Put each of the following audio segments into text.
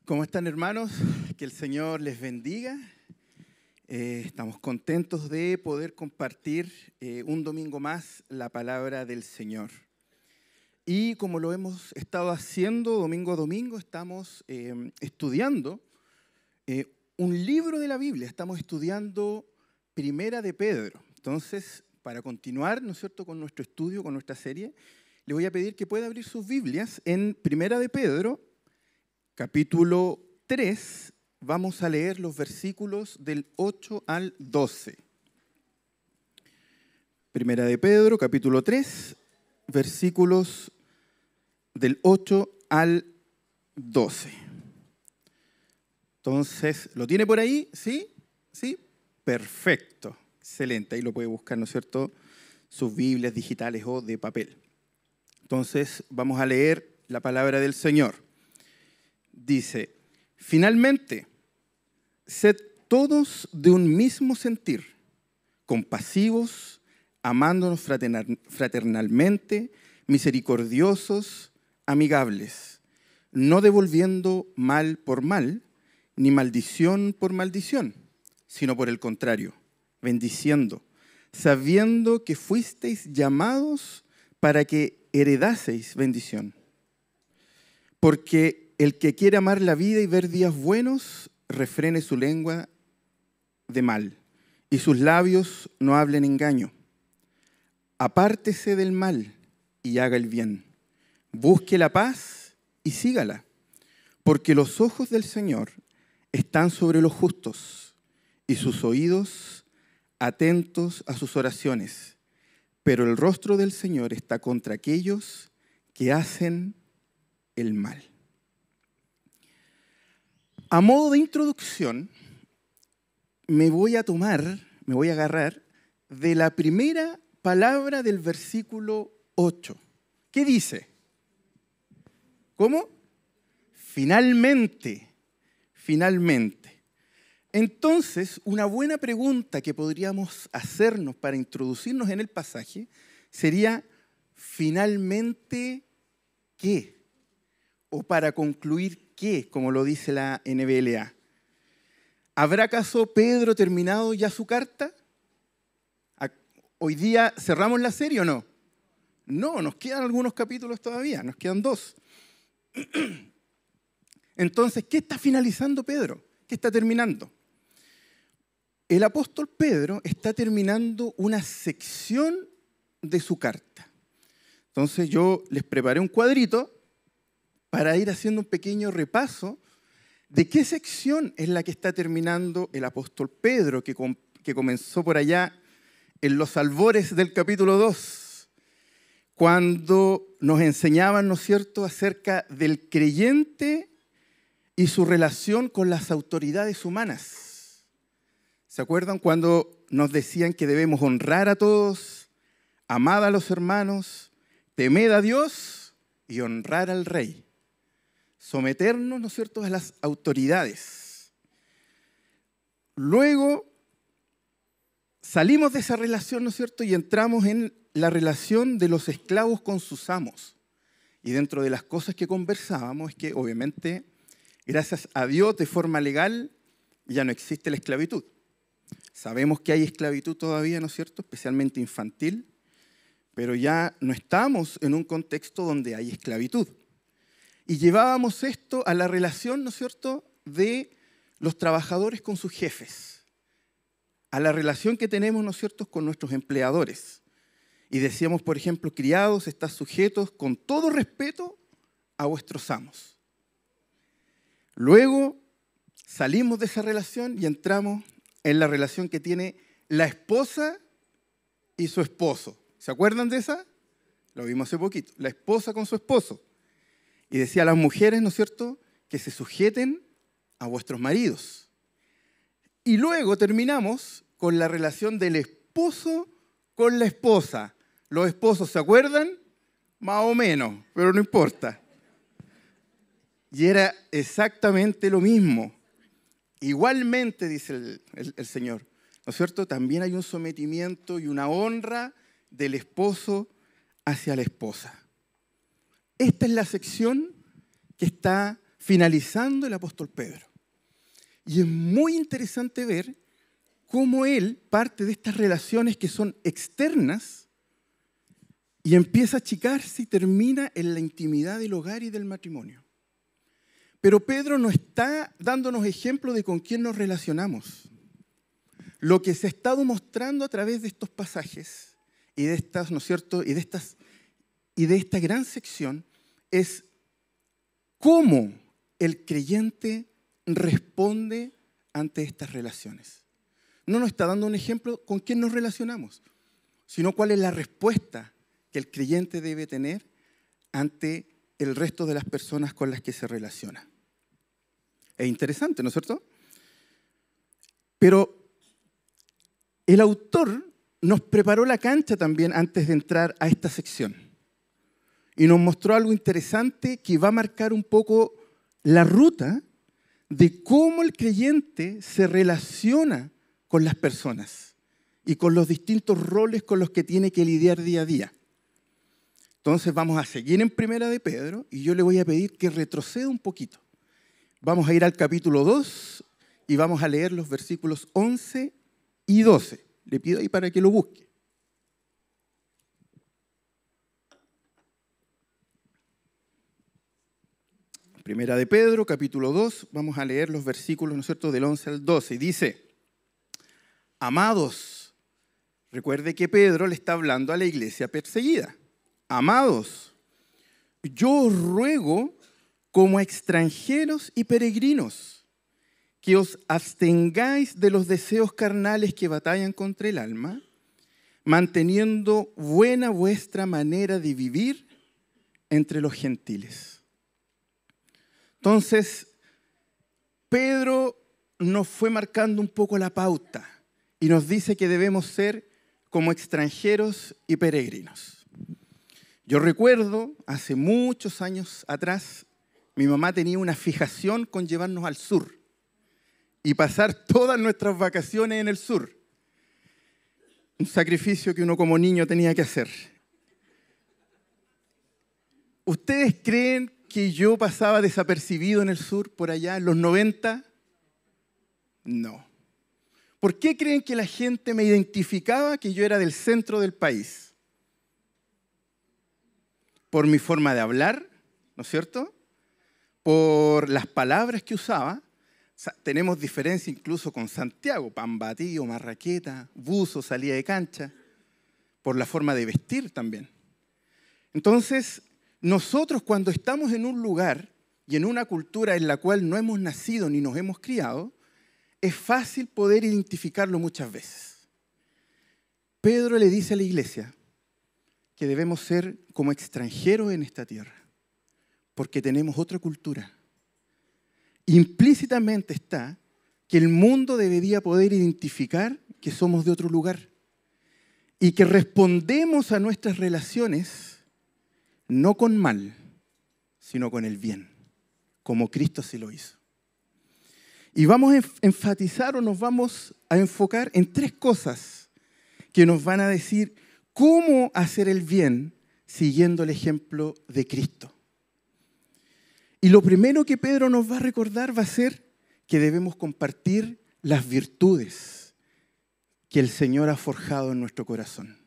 ¿Cómo están, hermanos? Que el Señor les bendiga. Estamos contentos de poder compartir un domingo más la palabra del Señor. Y como lo hemos estado haciendo domingo a domingo, estamos estudiando un libro de la Biblia. Estamos estudiando Primera de Pedro. Entonces, para continuar, ¿no es cierto?, con nuestro estudio, con nuestra serie, le voy a pedir que pueda abrir sus Biblias en Primera de Pedro, capítulo 3, vamos a leer los versículos del 8 al 12. Primera de Pedro, capítulo 3, versículos del 8 al 12. Entonces, ¿lo tiene por ahí? ¿Sí? ¿Sí? Perfecto. Excelente. Ahí lo puede buscar, ¿no es cierto?, sus Biblias digitales o de papel. Entonces, vamos a leer la palabra del Señor. Dice: finalmente, sed todos de un mismo sentir, compasivos, amándonos fraternalmente, misericordiosos, amigables, no devolviendo mal por mal, ni maldición por maldición, sino por el contrario, bendiciendo, sabiendo que fuisteis llamados para que heredaseis bendición. Porque el que quiere amar la vida y ver días buenos, refrene su lengua de mal, y sus labios no hablen engaño. Apártese del mal y haga el bien. Busque la paz y sígala, porque los ojos del Señor están sobre los justos, y sus oídos atentos a sus oraciones. Pero el rostro del Señor está contra aquellos que hacen el mal. A modo de introducción, me voy a agarrar de la primera palabra del versículo 8. ¿Qué dice? ¿Cómo? Finalmente, finalmente. Entonces, una buena pregunta que podríamos hacernos para introducirnos en el pasaje sería: ¿finalmente qué? O para concluir, ¿qué? Como lo dice la NBLA. ¿Habrá acaso Pedro terminado ya su carta? ¿Hoy día cerramos la serie o no? No, nos quedan algunos capítulos todavía, nos quedan 2. Entonces, ¿qué está finalizando Pedro? ¿Qué está terminando? El apóstol Pedro está terminando una sección de su carta. Entonces yo les preparé un cuadrito para ir haciendo un pequeño repaso de qué sección es la que está terminando el apóstol Pedro, que comenzó por allá en los albores del capítulo 2, cuando nos enseñaban, ¿no es cierto?, acerca del creyente y su relación con las autoridades humanas. ¿Se acuerdan cuando nos decían que debemos honrar a todos, amar a los hermanos, temer a Dios y honrar al rey? Someternos, ¿no es cierto?, a las autoridades. Luego salimos de esa relación, ¿no es cierto?, y entramos en la relación de los esclavos con sus amos. Y dentro de las cosas que conversábamos es que, obviamente, gracias a Dios, de forma legal, ya no existe la esclavitud. Sabemos que hay esclavitud todavía, ¿no es cierto?, especialmente infantil, pero ya no estamos en un contexto donde hay esclavitud. Y llevábamos esto a la relación, ¿no es cierto?, de los trabajadores con sus jefes, a la relación que tenemos, ¿no es cierto?, con nuestros empleadores. Y decíamos, por ejemplo: criados, estad sujetos con todo respeto a vuestros amos. Luego salimos de esa relación y entramos en la relación que tiene la esposa y su esposo. ¿Se acuerdan de esa? Lo vimos hace poquito. La esposa con su esposo. Y decía a las mujeres, ¿no es cierto?, que se sujeten a vuestros maridos. Y luego terminamos con la relación del esposo con la esposa. Los esposos, ¿se acuerdan? Más o menos, pero no importa. Y era exactamente lo mismo. Igualmente, dice el Señor, ¿no es cierto?, también hay un sometimiento y una honra del esposo hacia la esposa. Esta es la sección que está finalizando el apóstol Pedro. Y es muy interesante ver cómo él parte de estas relaciones que son externas y empieza a achicarse y termina en la intimidad del hogar y del matrimonio. Pero Pedro no está dándonos ejemplo de con quién nos relacionamos. Lo que se ha estado mostrando a través de estos pasajes y de estas, ¿no es cierto?, y de esta gran sección es cómo el creyente responde ante estas relaciones. No nos está dando un ejemplo con quién nos relacionamos, sino cuál es la respuesta que el creyente debe tener ante el resto de las personas con las que se relaciona. Es interesante, ¿no es cierto? Pero el autor nos preparó la cancha también antes de entrar a esta sección y nos mostró algo interesante que va a marcar un poco la ruta de cómo el creyente se relaciona con las personas y con los distintos roles con los que tiene que lidiar día a día. Entonces vamos a seguir en Primera de Pedro y yo le voy a pedir que retroceda un poquito. Vamos a ir al capítulo 2 y vamos a leer los versículos 11 y 12. Le pido ahí para que lo busque. Primera de Pedro, capítulo 2, vamos a leer los versículos, ¿no es cierto?, del 11 al 12. Y dice, amados, recuerde que Pedro le está hablando a la iglesia perseguida. Amados, yo os ruego como extranjeros y peregrinos que os abstengáis de los deseos carnales que batallan contra el alma, manteniendo buena vuestra manera de vivir entre los gentiles. Entonces, Pedro nos fue marcando un poco la pauta y nos dice que debemos ser como extranjeros y peregrinos. Yo recuerdo, hace muchos años atrás, mi mamá tenía una fijación con llevarnos al sur y pasar todas nuestras vacaciones en el sur. Un sacrificio que uno como niño tenía que hacer. ¿Ustedes creen que yo pasaba desapercibido en el sur por allá en los 90? No. ¿Por qué creen que la gente me identificaba que yo era del centro del país? Por mi forma de hablar, ¿no es cierto? Por las palabras que usaba. Tenemos diferencia incluso con Santiago, pan batido, marraqueta, buzo, salida de cancha, por la forma de vestir también. Entonces, nosotros cuando estamos en un lugar y en una cultura en la cual no hemos nacido ni nos hemos criado, es fácil poder identificarlo muchas veces. Pedro le dice a la iglesia que debemos ser como extranjeros en esta tierra, porque tenemos otra cultura. Implícitamente está que el mundo debería poder identificar que somos de otro lugar y que respondemos a nuestras relaciones no con mal, sino con el bien, como Cristo sí lo hizo. Y vamos a enfatizar o nos vamos a enfocar en tres cosas que nos van a decir cómo hacer el bien siguiendo el ejemplo de Cristo. Y lo primero que Pedro nos va a recordar va a ser que debemos compartir las virtudes que el Señor ha forjado en nuestro corazón.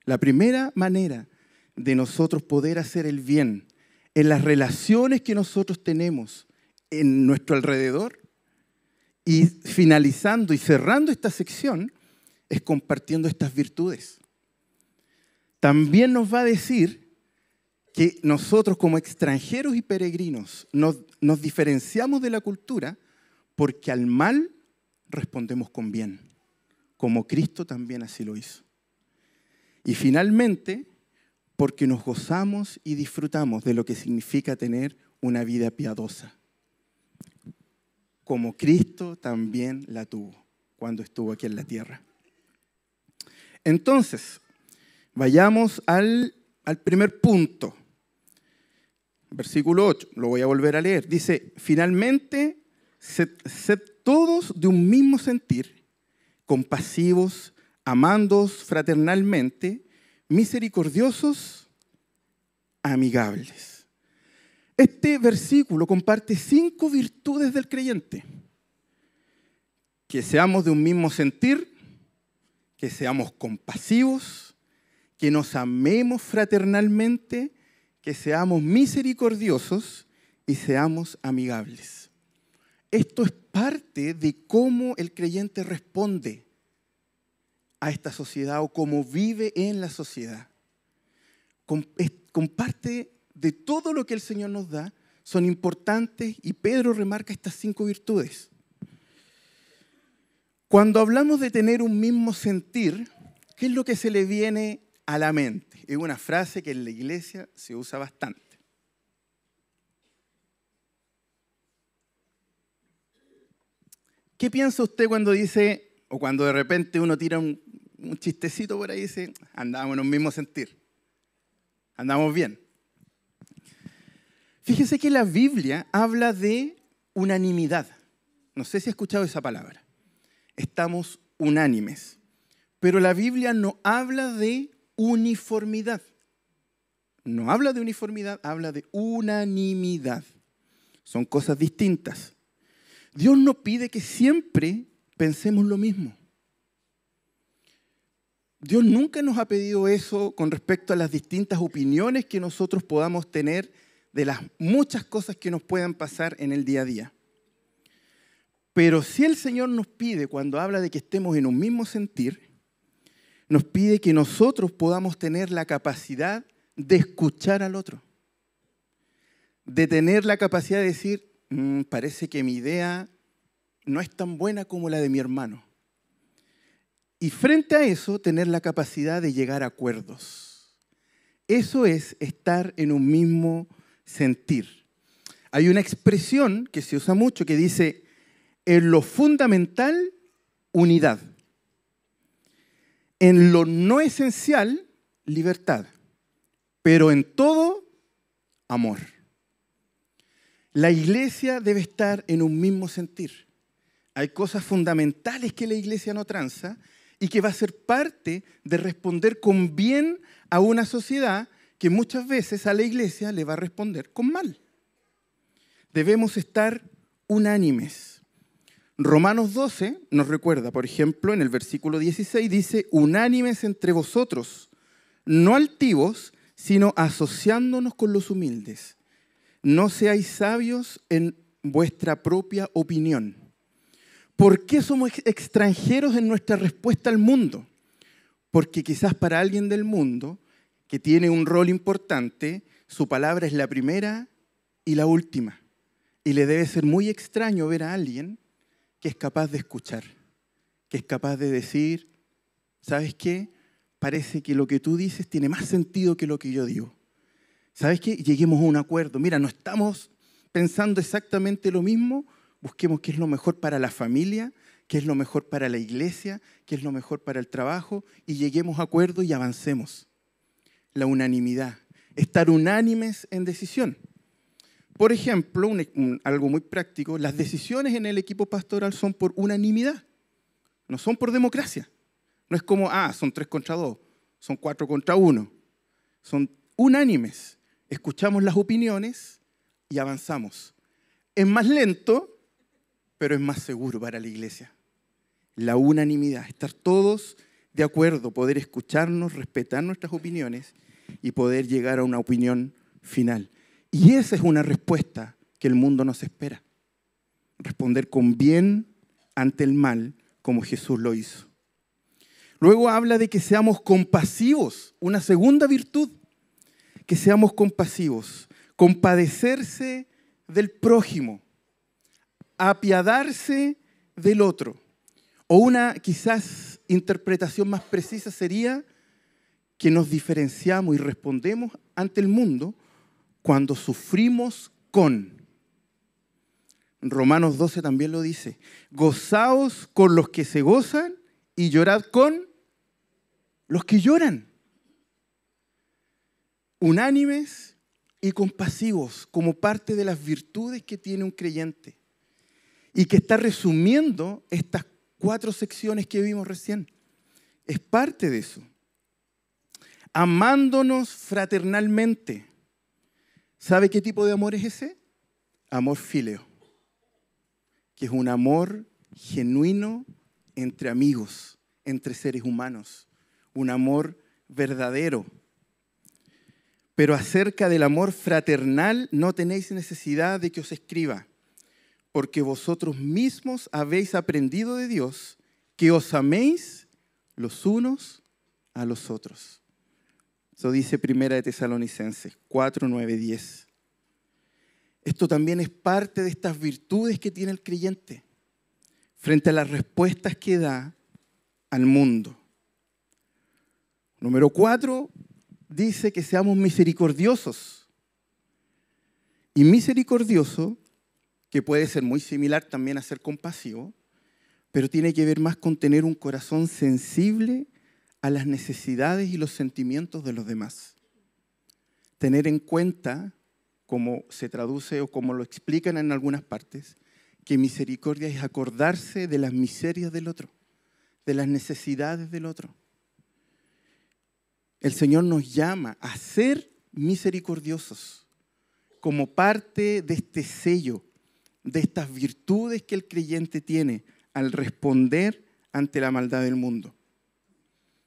La primera manera de nosotros poder hacer el bien en las relaciones que nosotros tenemos en nuestro alrededor y finalizando y cerrando esta sección es compartiendo estas virtudes. También nos va a decir que nosotros como extranjeros y peregrinos nos diferenciamos de la cultura porque al mal respondemos con bien, como Cristo también así lo hizo. Y finalmente, porque nos gozamos y disfrutamos de lo que significa tener una vida piadosa, como Cristo también la tuvo cuando estuvo aquí en la tierra. Entonces, vayamos al primer punto. Versículo 8, lo voy a volver a leer. Dice, finalmente, sed todos de un mismo sentir, compasivos, amándoos fraternalmente, misericordiosos, amigables. Este versículo comparte 5 virtudes del creyente. Que seamos de un mismo sentir, que seamos compasivos, que nos amemos fraternalmente, que seamos misericordiosos y seamos amigables. Esto es parte de cómo el creyente responde a esta sociedad o cómo vive en la sociedad. Comparte de todo lo que el Señor nos da, son importantes y Pedro remarca estas 5 virtudes. Cuando hablamos de tener un mismo sentir, ¿qué es lo que se le viene a la mente? Es una frase que en la iglesia se usa bastante. ¿Qué piensa usted cuando dice, o cuando de repente uno tira un chistecito por ahí y dice, andamos en un mismo sentir? Andamos bien. Fíjese que la Biblia habla de unanimidad. No sé si ha escuchado esa palabra. Estamos unánimes. Pero la Biblia no habla de uniformidad. No habla de uniformidad, habla de unanimidad. Son cosas distintas. Dios no pide que siempre pensemos lo mismo. Dios nunca nos ha pedido eso con respecto a las distintas opiniones que nosotros podamos tener de las muchas cosas que nos puedan pasar en el día a día. Pero si el Señor nos pide, cuando habla de que estemos en un mismo sentir, nos pide que nosotros podamos tener la capacidad de escuchar al otro. De tener la capacidad de decir, parece que mi idea no es tan buena como la de mi hermano. Y frente a eso, tener la capacidad de llegar a acuerdos. Eso es estar en un mismo sentir. Hay una expresión que se usa mucho que dice, en lo fundamental, unidad. En lo no esencial, libertad. Pero en todo, amor. La iglesia debe estar en un mismo sentir. Hay cosas fundamentales que la iglesia no transa y que va a ser parte de responder con bien a una sociedad que muchas veces a la iglesia le va a responder con mal. Debemos estar unánimes. Romanos 12 nos recuerda, por ejemplo, en el versículo 16 dice, unánimes entre vosotros, no altivos, sino asociándonos con los humildes. No seáis sabios en vuestra propia opinión. ¿Por qué somos extranjeros en nuestra respuesta al mundo? Porque quizás para alguien del mundo que tiene un rol importante, su palabra es la primera y la última. Y le debe ser muy extraño ver a alguien que es capaz de escuchar, que es capaz de decir, ¿sabes qué? Parece que lo que tú dices tiene más sentido que lo que yo digo. ¿Sabes qué? Lleguemos a un acuerdo. Mira, no estamos pensando exactamente lo mismo, busquemos qué es lo mejor para la familia, qué es lo mejor para la iglesia, qué es lo mejor para el trabajo, y lleguemos a acuerdo y avancemos. La unanimidad, estar unánimes en decisión. Por ejemplo, algo muy práctico, las decisiones en el equipo pastoral son por unanimidad, no son por democracia. No es como, son 3 contra 2, son 4 contra 1. Son unánimes. Escuchamos las opiniones y avanzamos. Es más lento, pero es más seguro para la iglesia. La unanimidad, estar todos de acuerdo, poder escucharnos, respetar nuestras opiniones y poder llegar a una opinión final. Y esa es una respuesta que el mundo nos espera. Responder con bien ante el mal, como Jesús lo hizo. Luego habla de que seamos compasivos, una segunda virtud, que seamos compasivos, compadecerse del prójimo, apiadarse del otro. O una quizás interpretación más precisa sería que nos diferenciamos y respondemos ante el mundo cuando sufrimos con. Romanos 12 también lo dice, gozaos con los que se gozan y llorad con los que lloran. Unánimes y compasivos como parte de las virtudes que tiene un creyente y que está resumiendo estas 4 secciones que vimos recién. Es parte de eso. Amándonos fraternalmente. ¿Sabe qué tipo de amor es ese? Amor fíleo, que es un amor genuino entre amigos, entre seres humanos, un amor verdadero. Pero acerca del amor fraternal no tenéis necesidad de que os escriba, porque vosotros mismos habéis aprendido de Dios que os améis los unos a los otros. Eso dice 1 de Tesalonicenses 4, 9, 10. Esto también es parte de estas virtudes que tiene el creyente frente a las respuestas que da al mundo. Número 4, dice que seamos misericordiosos. Y misericordioso, que puede ser muy similar también a ser compasivo, pero tiene que ver más con tener un corazón sensible a las necesidades y los sentimientos de los demás. Tener en cuenta, como se traduce o como lo explican en algunas partes, que misericordia es acordarse de las miserias del otro, de las necesidades del otro. El Señor nos llama a ser misericordiosos como parte de este sello, de estas virtudes que el creyente tiene al responder ante la maldad del mundo.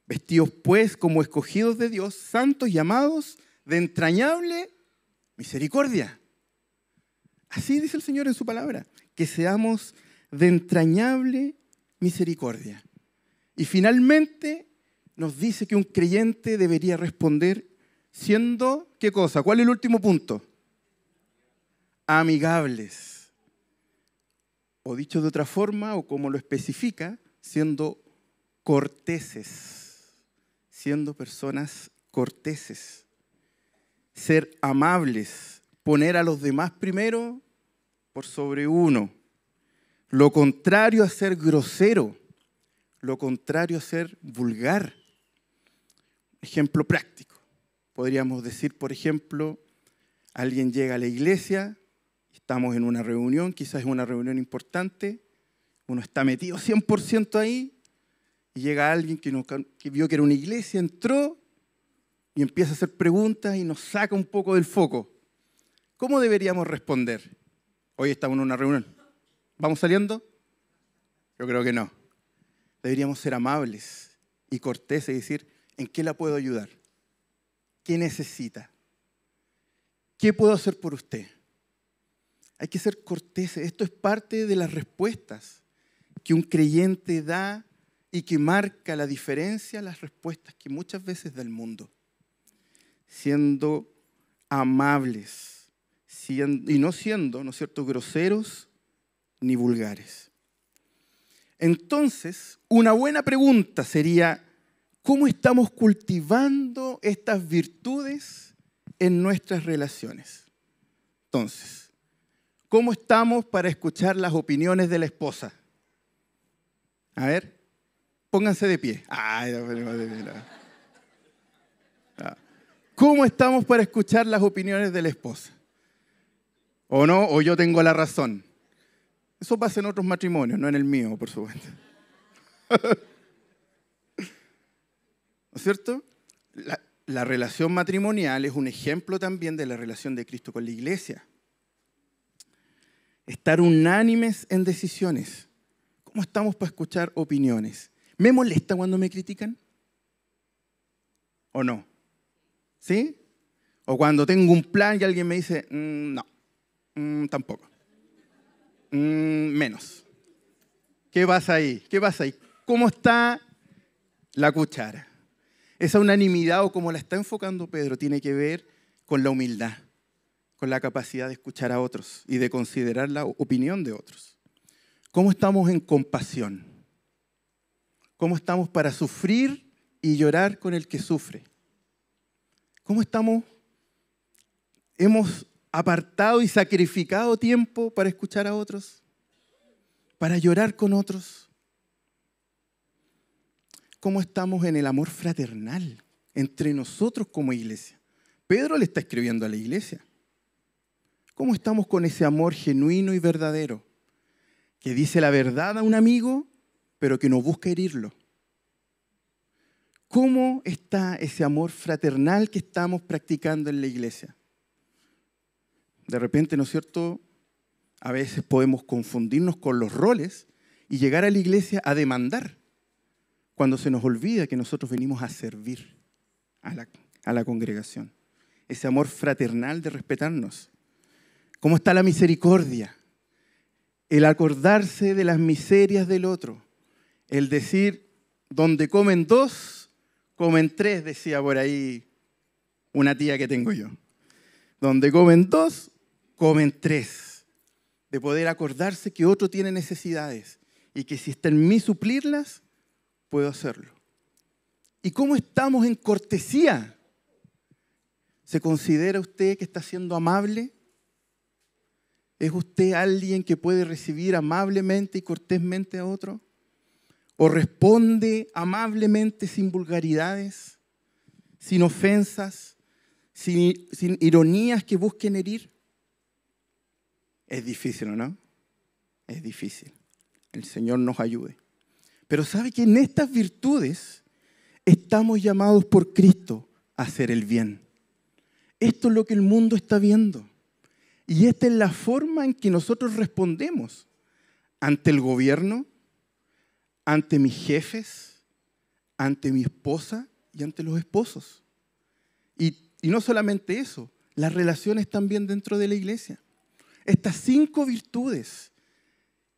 Vestidos pues como escogidos de Dios, santos y amados de entrañable misericordia. Así dice el Señor en su palabra, que seamos de entrañable misericordia. Y finalmente nos dice que un creyente debería responder siendo, ¿qué cosa? ¿Cuál es el último punto? Amigables. O dicho de otra forma, o como lo especifica, siendo corteses, siendo personas corteses. Ser amables, poner a los demás primero por sobre uno. Lo contrario a ser grosero, lo contrario a ser vulgar. Ejemplo práctico. Podríamos decir, por ejemplo, alguien llega a la iglesia, estamos en una reunión, quizás es una reunión importante, uno está metido 100% ahí, y llega alguien que vio que era una iglesia, entró y empieza a hacer preguntas y nos saca un poco del foco. ¿Cómo deberíamos responder? Hoy estamos en una reunión. ¿Vamos saliendo? Yo creo que no. Deberíamos ser amables y corteses y decir, ¿en qué la puedo ayudar? ¿Qué necesita? ¿Qué puedo hacer por usted? Hay que ser corteses. Esto es parte de las respuestas que un creyente da y que marca la diferencia a las respuestas que muchas veces da el mundo. Siendo amables y no siendo, ¿no es cierto?, groseros ni vulgares. Entonces, una buena pregunta sería, ¿cómo estamos cultivando estas virtudes en nuestras relaciones? Entonces, ¿cómo estamos para escuchar las opiniones de la esposa? A ver, pónganse de pie. ¿Cómo estamos para escuchar las opiniones de la esposa? ¿O no? ¿O yo tengo la razón? Eso pasa en otros matrimonios, no en el mío, por supuesto. ¿No es cierto? La relación matrimonial es un ejemplo también de la relación de Cristo con la iglesia. Estar unánimes en decisiones. ¿Cómo estamos para escuchar opiniones? ¿Me molesta cuando me critican? ¿O no? ¿Sí? O cuando tengo un plan y alguien me dice, no, tampoco. Menos. ¿Qué pasa ahí? ¿Qué pasa ahí? ¿Cómo está la cuchara? Esa unanimidad o como la está enfocando Pedro tiene que ver con la humildad, con la capacidad de escuchar a otros y de considerar la opinión de otros. ¿Cómo estamos en compasión? ¿Cómo estamos para sufrir y llorar con el que sufre? ¿Cómo estamos? ¿Hemos apartado y sacrificado tiempo para escuchar a otros? ¿Para llorar con otros? ¿Cómo estamos en el amor fraternal entre nosotros como iglesia? Pedro le está escribiendo a la iglesia. ¿Cómo estamos con ese amor genuino y verdadero? Que dice la verdad a un amigo, pero que no busca herirlo. ¿Cómo está ese amor fraternal que estamos practicando en la iglesia? De repente, ¿no es cierto? A veces podemos confundirnos con los roles y llegar a la iglesia a demandar, cuando se nos olvida que nosotros venimos a servir a la congregación. Ese amor fraternal de respetarnos. ¿Cómo está la misericordia? El acordarse de las miserias del otro. El decir, donde comen dos, comen tres, decía por ahí una tía que tengo yo. Donde comen dos, comen tres. De poder acordarse que otro tiene necesidades y que si está en mí suplirlas, puedo hacerlo. ¿Y cómo estamos en cortesía? ¿Se considera usted que está siendo amable? ¿Es usted alguien que puede recibir amablemente y cortésmente a otro? ¿O responde amablemente sin vulgaridades, sin ofensas, sin ironías que busquen herir? Es difícil, ¿no? Es difícil. El Señor nos ayude. Pero ¿sabe que en estas virtudes estamos llamados por Cristo a hacer el bien? Esto es lo que el mundo está viendo. Y esta es la forma en que nosotros respondemos ante el gobierno, ante mis jefes, ante mi esposa y ante los esposos. Y no solamente eso, las relaciones también dentro de la iglesia. Estas 5 virtudes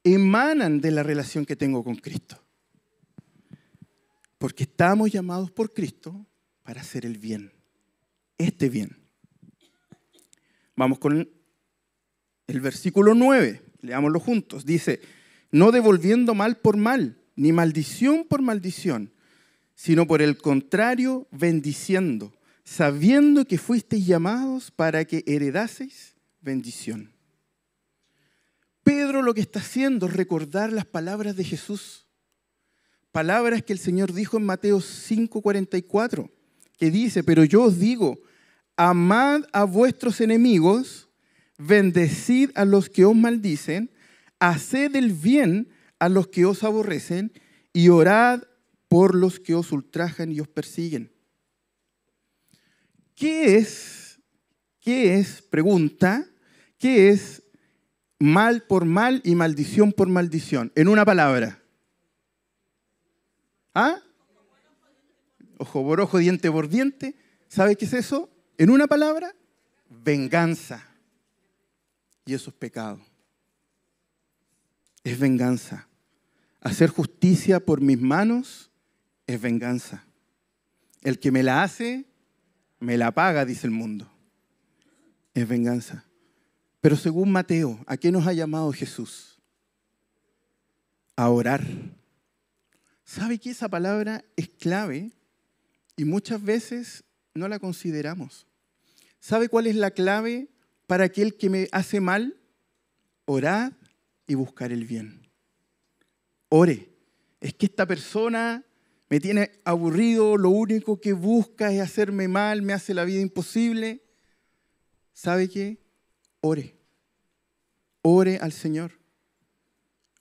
emanan de la relación que tengo con Cristo. Porque estamos llamados por Cristo para hacer el bien. Este bien. Vamos con el versículo 9. Leámoslo juntos. Dice, no devolviendo mal por mal, ni maldición por maldición, sino por el contrario, bendiciendo, sabiendo que fuisteis llamados para que heredaseis bendición. Pedro lo que está haciendo es recordar las palabras de Jesús. Palabras que el Señor dijo en Mateo 5:44, que dice, pero yo os digo, amad a vuestros enemigos, bendecid a los que os maldicen, haced el bien a los que os aborrecen y orad por los que os ultrajan y os persiguen. ¿Qué es, pregunta, qué es mal por mal y maldición por maldición? En una palabra. ¿Ah? Ojo por ojo, diente por diente. ¿Sabe qué es eso? En una palabra, venganza. Y eso es pecado. Es venganza. Hacer justicia por mis manos es venganza. El que me la hace, me la paga, dice el mundo. Es venganza. Pero según Mateo, ¿a qué nos ha llamado Jesús? A orar. ¿Sabe que esa palabra es clave? Y muchas veces no la consideramos. ¿Sabe cuál es la clave para aquel que me hace mal? Orar y buscar el bien. Ore. Es que esta persona me tiene aburrido, lo único que busca es hacerme mal, me hace la vida imposible. ¿Sabe qué? Ore. Ore al Señor.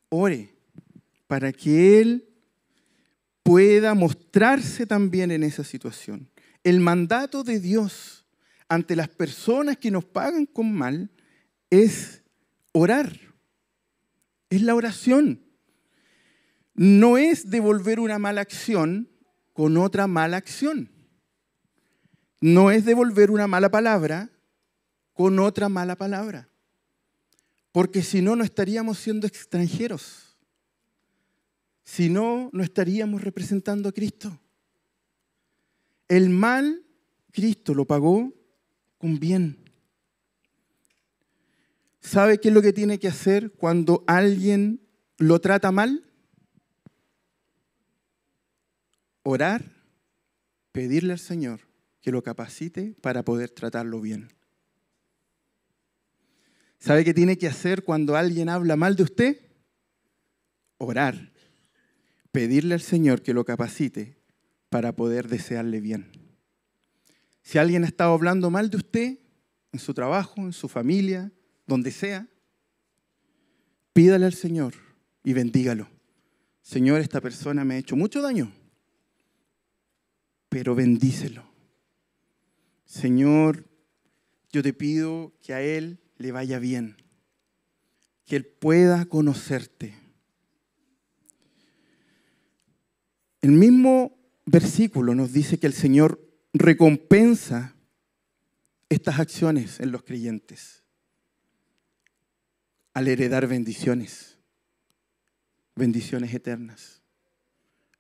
Ore para que Él pueda mostrarse también en esa situación. El mandato de Dios ante las personas que nos pagan con mal es orar. Es la oración. No es devolver una mala acción con otra mala acción. No es devolver una mala palabra con otra mala palabra. Porque si no, no estaríamos siendo extranjeros. Si no, no estaríamos representando a Cristo. El mal, Cristo lo pagó con bien. ¿Sabe qué es lo que tiene que hacer cuando alguien lo trata mal? Orar, pedirle al Señor que lo capacite para poder tratarlo bien. ¿Sabe qué tiene que hacer cuando alguien habla mal de usted? Orar, pedirle al Señor que lo capacite para poder desearle bien. Si alguien ha estado hablando mal de usted, en su trabajo, en su familia, donde sea, pídale al Señor y bendígalo. Señor, esta persona me ha hecho mucho daño, pero bendícelo. Señor, yo te pido que a él le vaya bien, que Él pueda conocerte. El mismo versículo nos dice que el Señor recompensa estas acciones en los creyentes al heredar bendiciones, bendiciones eternas.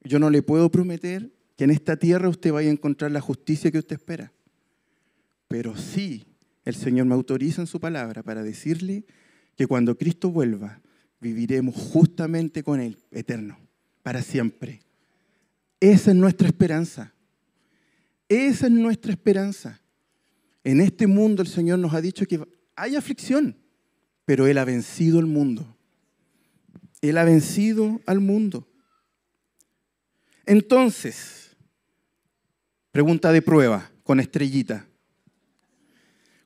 Yo no le puedo prometer que en esta tierra usted vaya a encontrar la justicia que usted espera, pero sí el Señor me autoriza en su palabra para decirle que cuando Cristo vuelva, viviremos justamente con Él, eterno, para siempre. Esa es nuestra esperanza. Esa es nuestra esperanza. En este mundo el Señor nos ha dicho que hay aflicción, pero Él ha vencido el mundo. Él ha vencido al mundo. Entonces, pregunta de prueba con estrellita.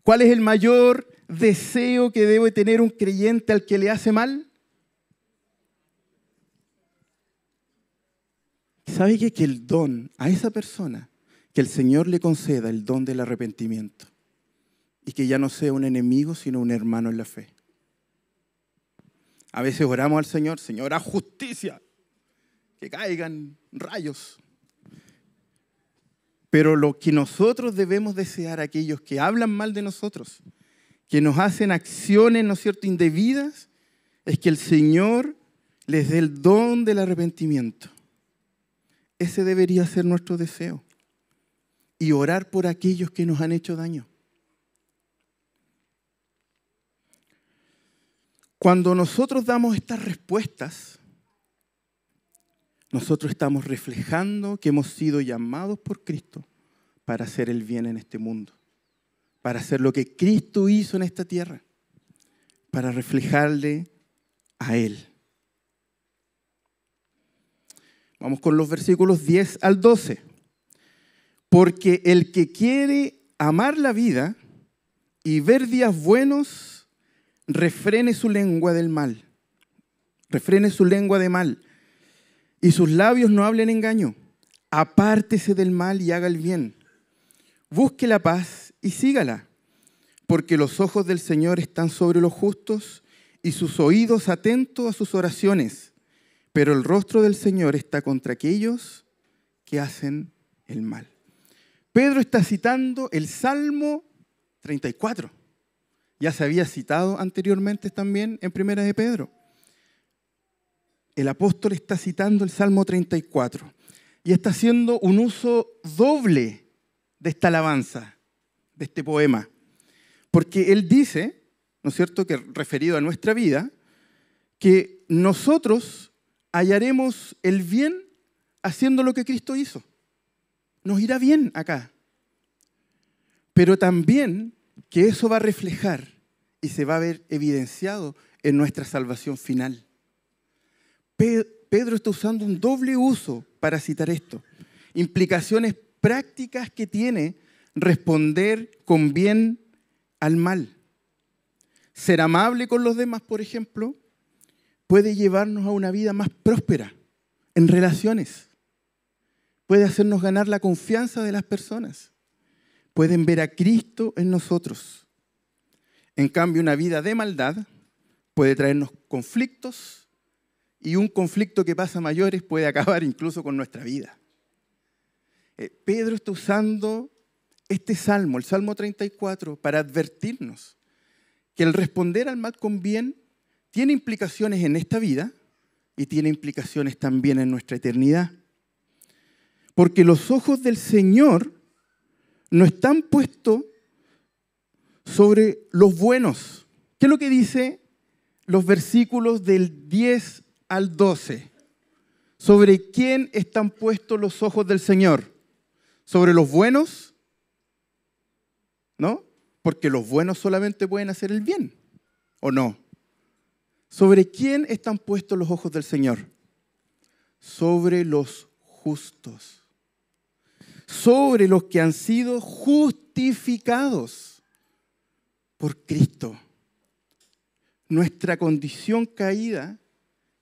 ¿Cuál es el mayor deseo que debe tener un creyente al que le hace mal? ¿Sabe qué? Que el don a esa persona, que el Señor le conceda el don del arrepentimiento y que ya no sea un enemigo, sino un hermano en la fe. A veces oramos al Señor, Señor, haz justicia, que caigan rayos. Pero lo que nosotros debemos desear a aquellos que hablan mal de nosotros, que nos hacen acciones, ¿no es cierto?, indebidas, es que el Señor les dé el don del arrepentimiento. Ese debería ser nuestro deseo. Y orar por aquellos que nos han hecho daño. Cuando nosotros damos estas respuestas, nosotros estamos reflejando que hemos sido llamados por Cristo para hacer el bien en este mundo, para hacer lo que Cristo hizo en esta tierra, para reflejarle a Él. Vamos con los versículos 10 al 12. Porque el que quiere amar la vida y ver días buenos, refrene su lengua del mal. Refrene su lengua de mal. Y sus labios no hablen engaño. Apártese del mal y haga el bien. Busque la paz y sígala. Porque los ojos del Señor están sobre los justos y sus oídos atentos a sus oraciones. Pero el rostro del Señor está contra aquellos que hacen el mal. Pedro está citando el Salmo 34. Ya se había citado anteriormente también en Primera de Pedro. El apóstol está citando el Salmo 34 y está haciendo un uso doble de esta alabanza, de este poema. Porque él dice, ¿no es cierto?, que referido a nuestra vida, que nosotros hallaremos el bien haciendo lo que Cristo hizo. Nos irá bien acá. Pero también que eso va a reflejar y se va a ver evidenciado en nuestra salvación final. Pedro está usando un doble uso para citar esto. Implicaciones prácticas que tiene responder con bien al mal. Ser amable con los demás, por ejemplo, puede llevarnos a una vida más próspera en relaciones. Puede hacernos ganar la confianza de las personas. Pueden ver a Cristo en nosotros. En cambio, una vida de maldad puede traernos conflictos y un conflicto que pasa a mayores puede acabar incluso con nuestra vida. Pedro está usando este salmo, el Salmo 34, para advertirnos que el responder al mal con bien tiene implicaciones en esta vida y tiene implicaciones también en nuestra eternidad. Porque los ojos del Señor no están puestos sobre los buenos. ¿Qué es lo que dice los versículos del 10 al 12? ¿Sobre quién están puestos los ojos del Señor? ¿Sobre los buenos? ¿No? Porque los buenos solamente pueden hacer el bien, ¿o no? ¿Sobre quién están puestos los ojos del Señor? Sobre los justos. Sobre los que han sido justificados por Cristo. Nuestra condición caída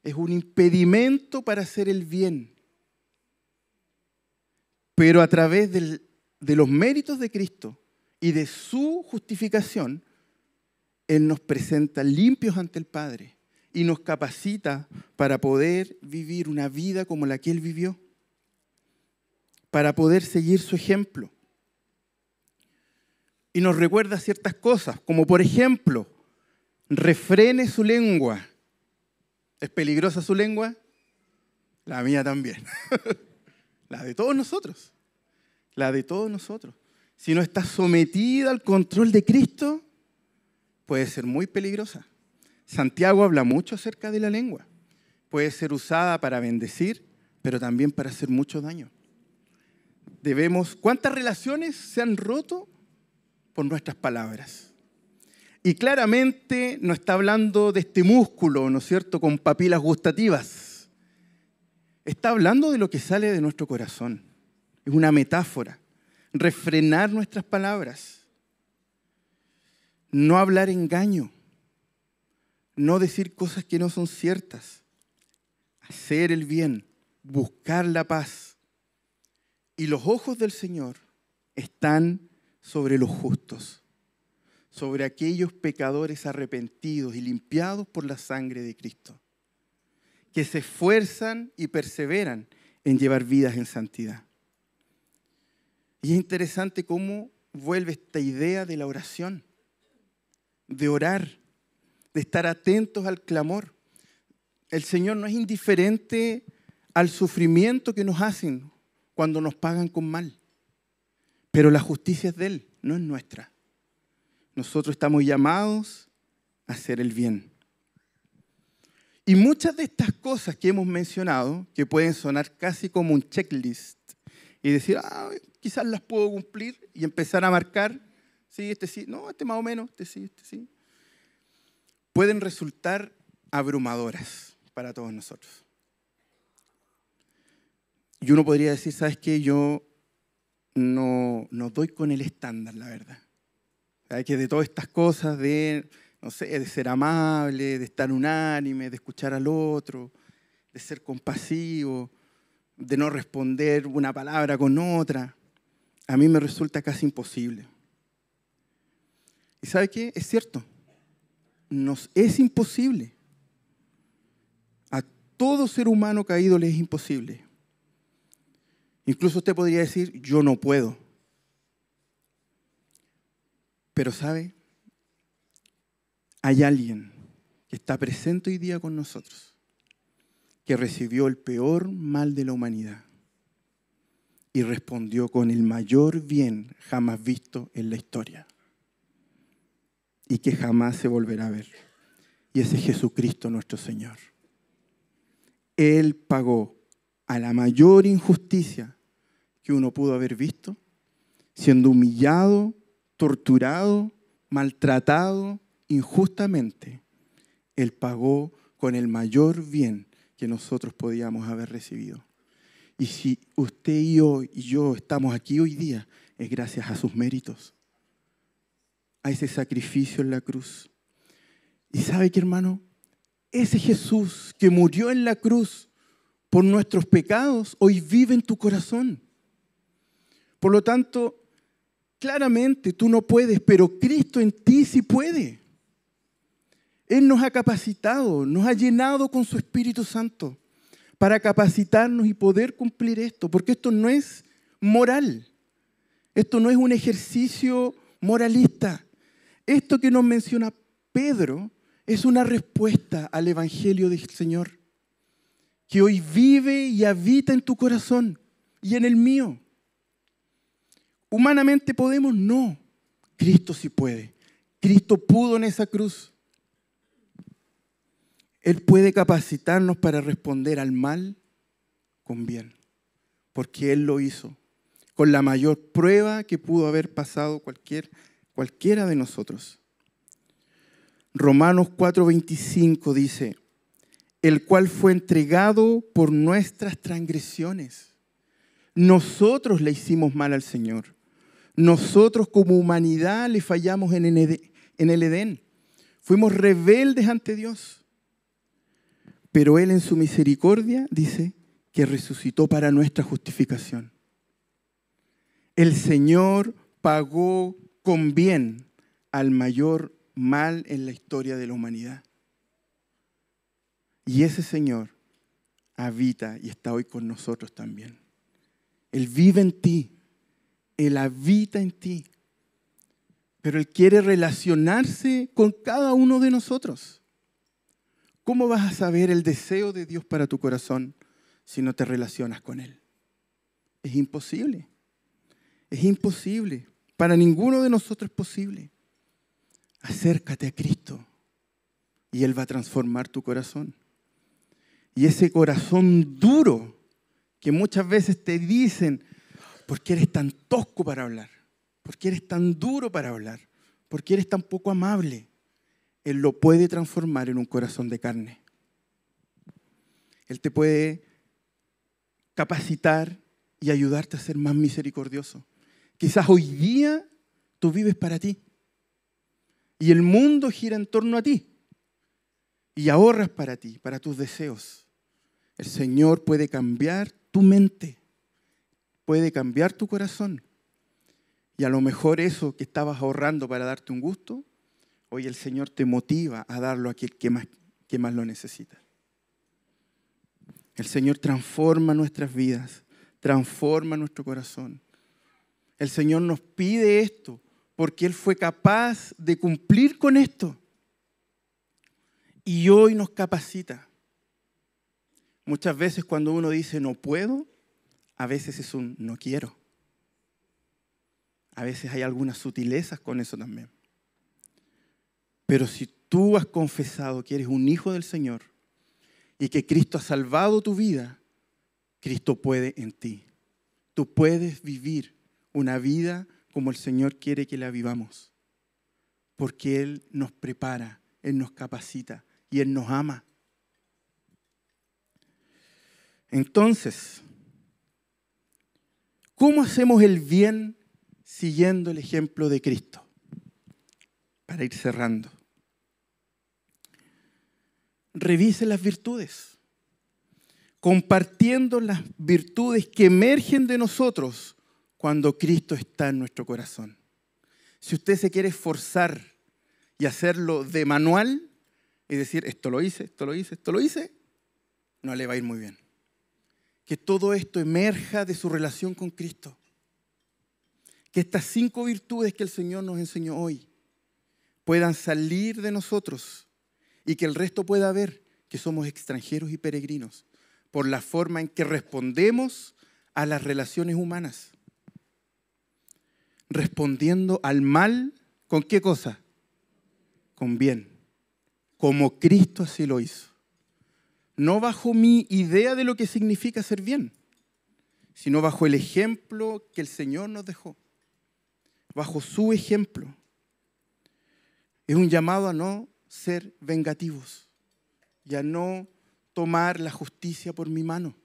es un impedimento para hacer el bien. Pero a través de los méritos de Cristo y de su justificación, Él nos presenta limpios ante el Padre y nos capacita para poder vivir una vida como la que Él vivió, para poder seguir su ejemplo. Y nos recuerda ciertas cosas, como por ejemplo, refrene su lengua. ¿Es peligrosa su lengua? La mía también. La de todos nosotros. La de todos nosotros. Si no está sometida al control de Cristo, puede ser muy peligrosa. Santiago habla mucho acerca de la lengua. Puede ser usada para bendecir, pero también para hacer mucho daño. ¿Cuántas relaciones se han roto por nuestras palabras? Y claramente no está hablando de este músculo, ¿no es cierto?, con papilas gustativas. Está hablando de lo que sale de nuestro corazón. Es una metáfora. Refrenar nuestras palabras. No hablar engaño. No decir cosas que no son ciertas. Hacer el bien. Buscar la paz. Y los ojos del Señor están sobre los justos, sobre aquellos pecadores arrepentidos y limpiados por la sangre de Cristo, que se esfuerzan y perseveran en llevar vidas en santidad. Y es interesante cómo vuelve esta idea de la oración, de orar, de estar atentos al clamor. El Señor no es indiferente al sufrimiento que nos hacen cuando nos pagan con mal. Pero la justicia es de Él, no es nuestra. Nosotros estamos llamados a hacer el bien. Y muchas de estas cosas que hemos mencionado, que pueden sonar casi como un checklist, y decir, quizás las puedo cumplir, y empezar a marcar, sí, no, este más o menos, este sí, pueden resultar abrumadoras para todos nosotros. Y uno podría decir, ¿sabes qué? Yo no doy con el estándar, la verdad. ¿Sabes? Que de todas estas cosas de ser amable, de estar unánime, de escuchar al otro, de ser compasivo, de no responder una palabra con otra, a mí me resulta casi imposible. ¿Y sabe qué? Es cierto. Nos es imposible. A todo ser humano caído le es imposible. Incluso usted podría decir, yo no puedo. Pero ¿sabe? Hay alguien que está presente hoy día con nosotros, que recibió el peor mal de la humanidad y respondió con el mayor bien jamás visto en la historia y que jamás se volverá a ver. Y ese es Jesucristo nuestro Señor. Él pagó a la mayor injusticia que uno pudo haber visto, siendo humillado, torturado, maltratado injustamente. Él pagó con el mayor bien que nosotros podíamos haber recibido. Y si usted y yo estamos aquí hoy día, es gracias a sus méritos, a ese sacrificio en la cruz. ¿Y sabe qué, hermano? Ese Jesús que murió en la cruz por nuestros pecados, hoy vive en tu corazón. Por lo tanto, claramente tú no puedes, pero Cristo en ti sí puede. Él nos ha capacitado, nos ha llenado con su Espíritu Santo para capacitarnos y poder cumplir esto, porque esto no es moral, esto no es un ejercicio moralista. Esto que nos menciona Pedro es una respuesta al Evangelio del Señor, que hoy vive y habita en tu corazón y en el mío. ¿Humanamente podemos? No. Cristo sí puede. Cristo pudo en esa cruz. Él puede capacitarnos para responder al mal con bien, porque Él lo hizo con la mayor prueba que pudo haber pasado cualquiera de nosotros. Romanos 4:25 dice, el cual fue entregado por nuestras transgresiones. Nosotros le hicimos mal al Señor. Nosotros como humanidad le fallamos en el Edén. Fuimos rebeldes ante Dios. Pero Él en su misericordia dice que resucitó para nuestra justificación. El Señor pagó con bien al mayor mal en la historia de la humanidad. Y ese Señor habita y está hoy con nosotros también. Él vive en ti, Él habita en ti, pero Él quiere relacionarse con cada uno de nosotros. ¿Cómo vas a saber el deseo de Dios para tu corazón si no te relacionas con Él? Es imposible. Es imposible. Para ninguno de nosotros es posible. Acércate a Cristo y Él va a transformar tu corazón. Y ese corazón duro que muchas veces te dicen, ¿por qué eres tan tosco para hablar? ¿Por qué eres tan duro para hablar? ¿Por qué eres tan poco amable? Él lo puede transformar en un corazón de carne. Él te puede capacitar y ayudarte a ser más misericordioso. Quizás hoy día tú vives para ti y el mundo gira en torno a ti y ahorras para ti, para tus deseos. El Señor puede cambiar tu mente, puede cambiar tu corazón. Y a lo mejor eso que estabas ahorrando para darte un gusto, hoy el Señor te motiva a darlo a aquel que más lo necesita. El Señor transforma nuestras vidas, transforma nuestro corazón. El Señor nos pide esto porque Él fue capaz de cumplir con esto. Y hoy nos capacita. Muchas veces cuando uno dice no puedo, a veces es un no quiero. A veces hay algunas sutilezas con eso también. Pero si tú has confesado que eres un hijo del Señor y que Cristo ha salvado tu vida, Cristo puede en ti. Tú puedes vivir una vida como el Señor quiere que la vivamos. Porque Él nos prepara, Él nos capacita y Él nos ama. Entonces, ¿cómo hacemos el bien siguiendo el ejemplo de Cristo? Para ir cerrando. Revise las virtudes, compartiendo las virtudes que emergen de nosotros cuando Cristo está en nuestro corazón. Si usted se quiere esforzar y hacerlo de manual, y decir, esto lo hice, esto lo hice, esto lo hice, no le va a ir muy bien. Que todo esto emerja de su relación con Cristo. Que estas 5 virtudes que el Señor nos enseñó hoy puedan salir de nosotros y que el resto pueda ver que somos extranjeros y peregrinos por la forma en que respondemos a las relaciones humanas. Respondiendo al mal, ¿con qué cosa? Con bien, como Cristo así lo hizo. No bajo mi idea de lo que significa ser bien, sino bajo el ejemplo que el Señor nos dejó. Bajo su ejemplo. Es un llamado a no ser vengativos y a no tomar la justicia por mi mano.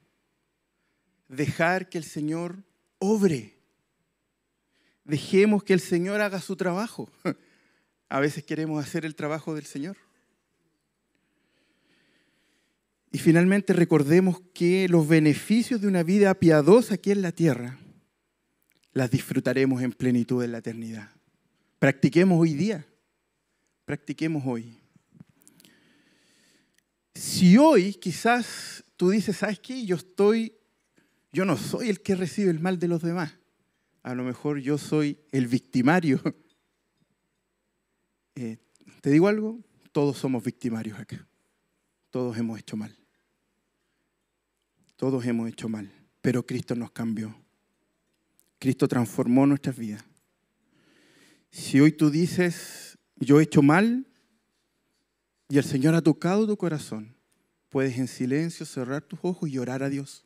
Dejar que el Señor obre. Dejemos que el Señor haga su trabajo. A veces queremos hacer el trabajo del Señor. Y finalmente recordemos que los beneficios de una vida piadosa aquí en la tierra las disfrutaremos en plenitud en la eternidad. Practiquemos hoy día. Practiquemos hoy. Si hoy quizás tú dices, ¿sabes qué? Yo no soy el que recibe el mal de los demás. A lo mejor yo soy el victimario. ¿Te digo algo? Todos somos victimarios acá. Todos hemos hecho mal. Todos hemos hecho mal. Pero Cristo nos cambió. Cristo transformó nuestras vidas. Si hoy tú dices, yo he hecho mal y el Señor ha tocado tu corazón, puedes en silencio cerrar tus ojos y orar a Dios.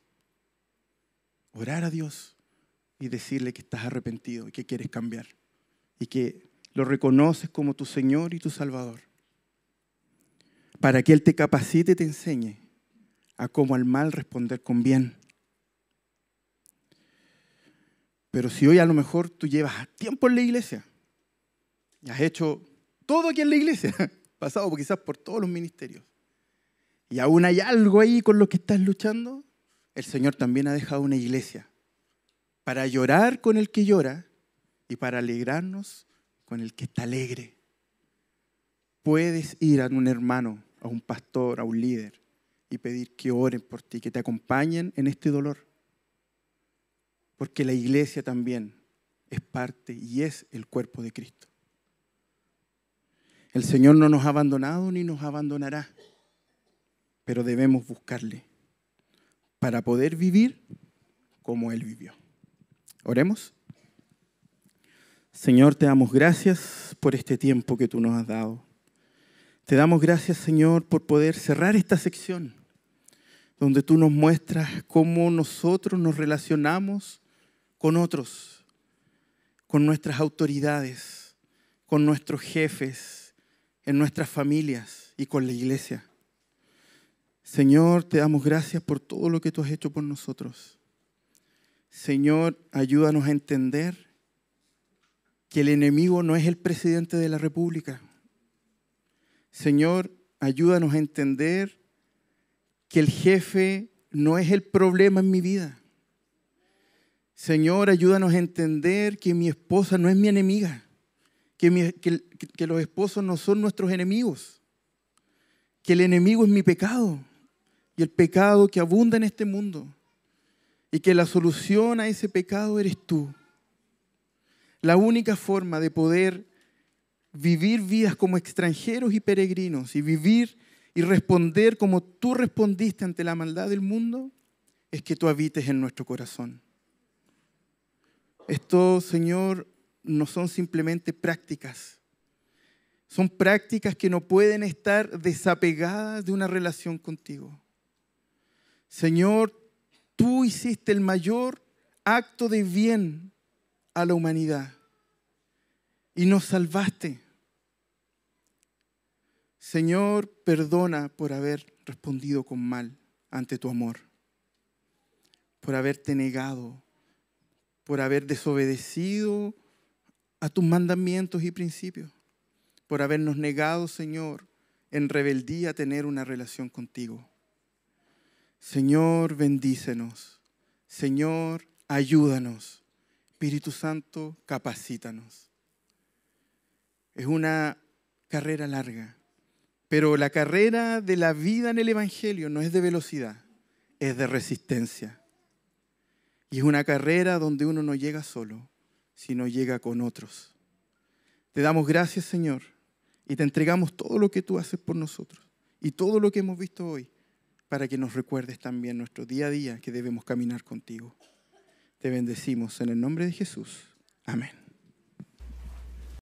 Orar a Dios y decirle que estás arrepentido y que quieres cambiar y que lo reconoces como tu Señor y tu Salvador. Para que Él te capacite y te enseñe a cómo al mal responder con bien. Pero si hoy a lo mejor tú llevas tiempo en la iglesia y has hecho todo aquí en la iglesia, pasado quizás por todos los ministerios, y aún hay algo ahí con lo que estás luchando, el Señor también ha dejado una iglesia para llorar con el que llora y para alegrarnos con el que está alegre. puedes ir a un hermano, a un pastor, a un líder y pedir que oren por ti, que te acompañen en este dolor. Porque la iglesia también es parte y es el cuerpo de Cristo. El Señor no nos ha abandonado ni nos abandonará, pero debemos buscarle para poder vivir como Él vivió. Oremos. Señor, te damos gracias por este tiempo que tú nos has dado. Te damos gracias, Señor, por poder cerrar esta sección donde tú nos muestras cómo nosotros nos relacionamos con otros, con nuestras autoridades, con nuestros jefes, en nuestras familias y con la iglesia. Señor, te damos gracias por todo lo que tú has hecho por nosotros. Señor, ayúdanos a entender que el enemigo no es el presidente de la República. Señor, ayúdanos a entender que el jefe no es el problema en mi vida. Señor, ayúdanos a entender que mi esposa no es mi enemiga, que los esposos no son nuestros enemigos, que el enemigo es mi pecado y el pecado que abunda en este mundo y que la solución a ese pecado eres tú. La única forma de poder vivir vidas como extranjeros y peregrinos y vivir y responder como tú respondiste ante la maldad del mundo es que tú habites en nuestro corazón. Esto, Señor, no son simplemente prácticas. Son prácticas que no pueden estar desapegadas de una relación contigo. Señor, tú hiciste el mayor acto de bien a la humanidad y nos salvaste. Señor, perdona por haber respondido con mal ante tu amor, por haberte negado, por haber desobedecido a tus mandamientos y principios, por habernos negado, Señor, en rebeldía a tener una relación contigo. Señor, bendícenos. Señor, ayúdanos. Espíritu Santo, capacítanos. Es una carrera larga, pero la carrera de la vida en el Evangelio no es de velocidad, es de resistencia. Y es una carrera donde uno no llega solo, sino llega con otros. Te damos gracias, Señor, y te entregamos todo lo que tú haces por nosotros y todo lo que hemos visto hoy para que nos recuerdes también nuestro día a día que debemos caminar contigo. Te bendecimos en el nombre de Jesús. Amén.